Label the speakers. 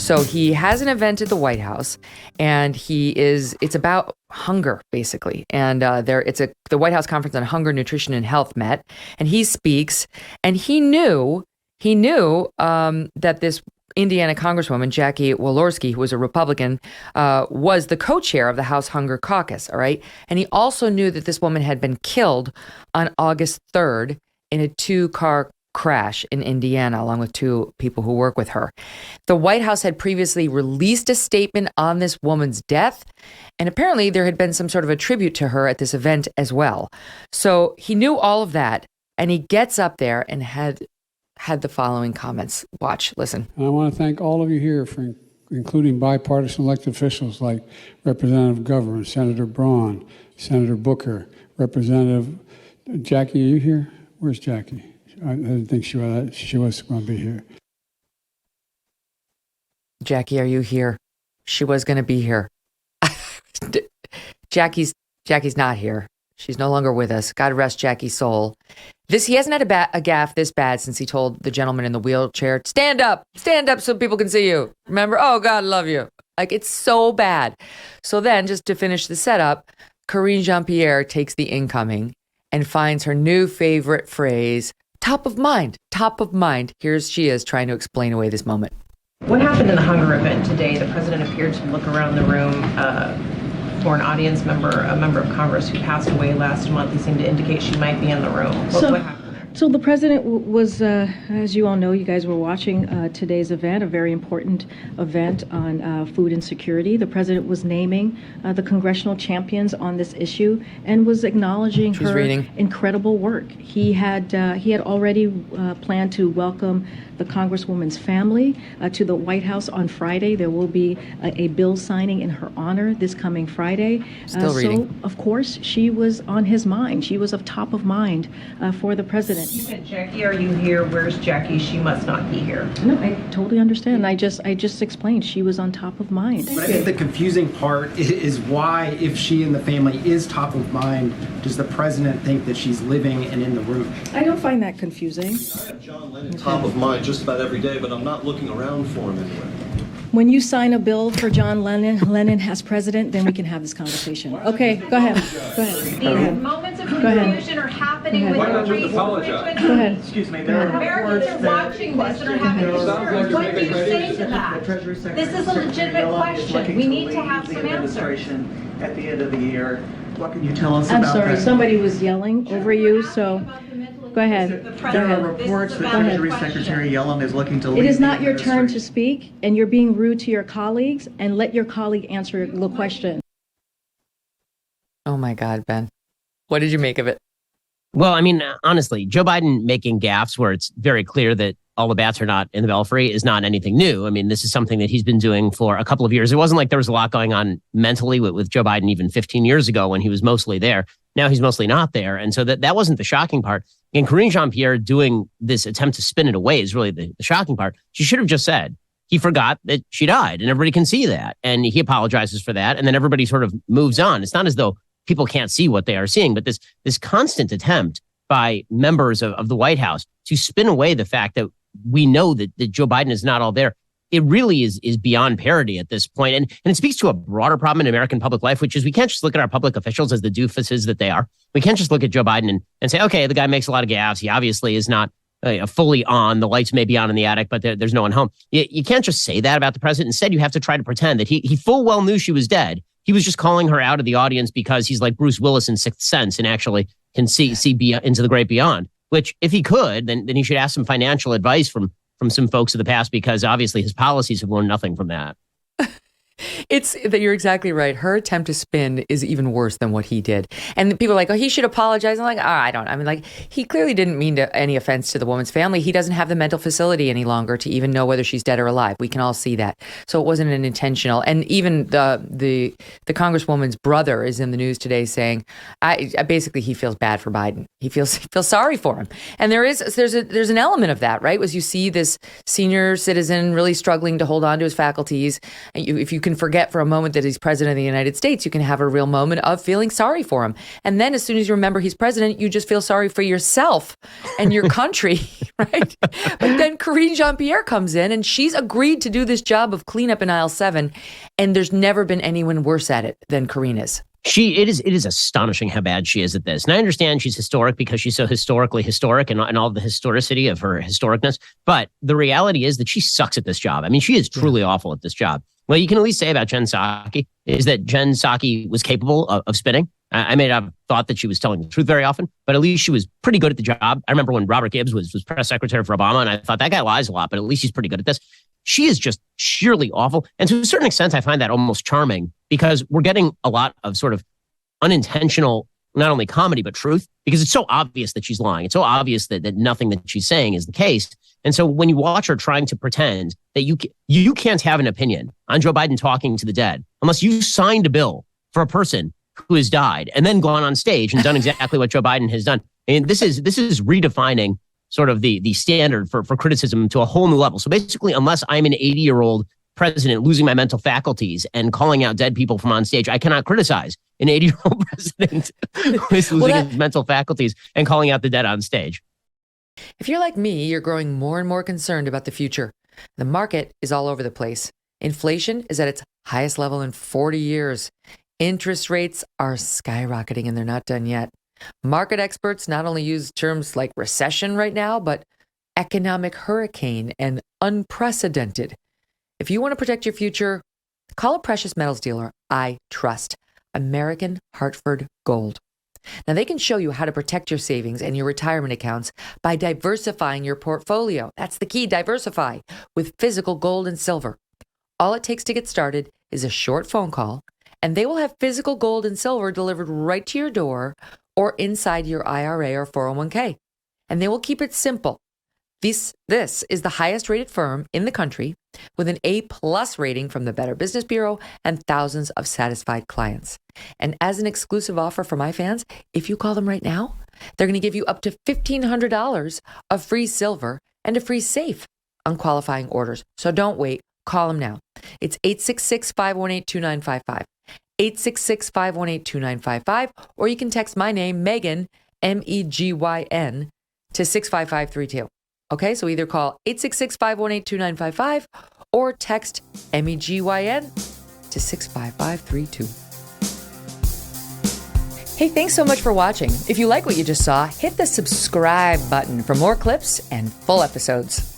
Speaker 1: So he has an event at the White House, and it's about hunger, basically. And the White House Conference on Hunger, Nutrition, and Health met, and he speaks, and he knew that this Indiana Congresswoman, Jackie Walorski, who was a Republican, was the co-chair of the House Hunger Caucus, all right? And he also knew that this woman had been killed on August 3rd in a 2-car crash in Indiana, along with 2 people who work with her. The White House had previously released a statement on this woman's death, and apparently there had been some sort of a tribute to her at this event as well. So he knew all of that, and he gets up there and had the following comments. Watch, listen.
Speaker 2: And I want to thank all of you here, for including bipartisan elected officials like Representative Governor, Senator Braun, Senator Booker, Representative Jackie. Are you here? Where's Jackie? I didn't think she was going to be here.
Speaker 1: Jackie, are you here? She was going to be here. Jackie's not here. She's no longer with us. God rest Jackie's soul. He hasn't had a gaffe this bad since he told the gentleman in the wheelchair, stand up so people can see you. Remember? Oh, God, love you. Like, it's so bad. So then, just to finish the setup, Karine Jean-Pierre takes the incoming and finds her new favorite phrase, top of mind. Here she is trying to explain away this moment.
Speaker 3: What happened in the hunger event today? The president appeared to look around the room for an audience member, a member of Congress who passed away last month. He seemed to indicate she might be in the room. What happened there?
Speaker 4: So the president was, as you all know, you guys were watching today's event, a very important event on food insecurity. The president was naming the congressional champions on this issue and was acknowledging her incredible work. He had already planned to welcome the Congresswoman's family to the White House on Friday. There will be a bill signing in her honor this coming Friday.
Speaker 1: Still reading.
Speaker 4: So, of course, she was on his mind. She was of top of mind for the president.
Speaker 3: You said, Jackie, are you here? Where's Jackie? She must not be here.
Speaker 4: No, I totally understand. I just explained she was on top of mind.
Speaker 5: But I think the confusing part is why, if she and the family is top of mind, does the president think that she's living and in the room?
Speaker 4: I don't find that confusing.
Speaker 6: I have John Lennon top of mind just about every day, but I'm not looking around for him anywhere.
Speaker 4: When you sign a bill for John Lennon as president, then we can have this conversation. Okay, go ahead.
Speaker 7: These moments of confusion are happening with the reason.
Speaker 4: Go ahead.
Speaker 8: Excuse me, there are
Speaker 7: Americans are watching this and are having concerns. What do you say to that? This is a legitimate question. We need to have some answers.
Speaker 8: At the end of the year, what can you tell us about that?
Speaker 4: I'm sorry, somebody was yelling over you, so go ahead.
Speaker 8: There are reports that Treasury Secretary Yellen is looking to leave.
Speaker 4: It is not your turn to speak, and you're being rude to your colleagues, and let your colleague answer the question.
Speaker 1: Oh my God, Ben. What did you make of it?
Speaker 9: Well, I mean, honestly, Joe Biden making gaffes where it's very clear that all the bats are not in the belfry is not anything new. I mean, this is something that he's been doing for a couple of years. It wasn't like there was a lot going on mentally with Joe Biden even 15 years ago when he was mostly there. Now he's mostly not there. And so that wasn't the shocking part. And Karine Jean-Pierre doing this attempt to spin it away is really the shocking part. She should have just said, he forgot that she died, and everybody can see that. And he apologizes for that. And then everybody sort of moves on. It's not as though people can't see what they are seeing, but this constant attempt by members of the White House to spin away the fact that we know that Joe Biden is not all there, it really is beyond parody at this point. And it speaks to a broader problem in American public life, which is we can't just look at our public officials as the doofuses that they are. We can't just look at Joe Biden and say, okay, the guy makes a lot of gaffes. He obviously is not fully on. The lights may be on in the attic, but there's no one home. You can't just say that about the president. Instead, you have to try to pretend that he full well knew she was dead. He was just calling her out of the audience because he's like Bruce Willis in Sixth Sense and actually can see into the great beyond, which if he could, then he should ask some financial advice from some folks of the past, because obviously his policies have learned nothing from that.
Speaker 1: It's that you're exactly right. Her attempt to spin is even worse than what he did. And people are like, oh, he should apologize. I'm like, I don't. I mean, like, he clearly didn't mean any offense to the woman's family. He doesn't have the mental facility any longer to even know whether she's dead or alive. We can all see that. So it wasn't an intentional. And even the Congresswoman's brother is in the news today saying, basically he feels bad for Biden. He feels sorry for him. And there's an element of that, right? Was you see this senior citizen really struggling to hold on to his faculties. And if you can forget for a moment that he's president of the United States. You can have a real moment of feeling sorry for him. And then as soon as you remember he's president, you just feel sorry for yourself and your country, right? But then Karine Jean-Pierre comes in and she's agreed to do this job of cleanup in aisle 7. And there's never been anyone worse at it than Karine is.
Speaker 9: It is astonishing how bad she is at this. And I understand she's historic because she's so historically historic and all the historicity of her historicness. But the reality is that she sucks at this job. I mean, she is truly awful at this job. What you can at least say about Jen Psaki is that Jen Psaki was capable of spinning. I may not have thought that she was telling the truth very often, but at least she was pretty good at the job. I remember when Robert Gibbs was press secretary for Obama, and I thought that guy lies a lot, but at least he's pretty good at this. She is just sheerly awful. And to a certain extent, I find that almost charming because we're getting a lot of sort of unintentional, not only comedy, but truth, because it's so obvious that she's lying. It's so obvious that nothing that she's saying is the case. And so when you watch her trying to pretend that you can't have an opinion on Joe Biden talking to the dead unless you signed a bill for a person who has died and then gone on stage and done exactly what Joe Biden has done. And this is redefining sort of the standard for criticism to a whole new level. So basically, unless I'm an 80-year-old president losing my mental faculties and calling out dead people from on stage, I cannot criticize an 80-year-old president who is losing his mental faculties and calling out the dead on stage.
Speaker 1: If you're like me, you're growing more and more concerned about the future. The market is all over the place. Inflation is at its highest level in 40 years. Interest rates are skyrocketing and they're not done yet. Market experts not only use terms like recession right now, but economic hurricane and unprecedented. If you want to protect your future, call a precious metals dealer I trust, American Hartford Gold. Now, they can show you how to protect your savings and your retirement accounts by diversifying your portfolio. That's the key, diversify with physical gold and silver. All it takes to get started is a short phone call, and they will have physical gold and silver delivered right to your door or inside your IRA or 401k. And they will keep it simple. This is the highest rated firm in the country with an A+ rating from the Better Business Bureau and thousands of satisfied clients. And as an exclusive offer for my fans, if you call them right now, they're going to give you up to $1,500 of free silver and a free safe on qualifying orders. So don't wait. Call them now. It's 866-518-2955. 866-518-2955. Or you can text my name, Megyn, Megyn, to 65532. Okay, so either call 866-518-2955 or text MEGYN to 65532. Hey, thanks so much for watching. If you like what you just saw, hit the subscribe button for more clips and full episodes.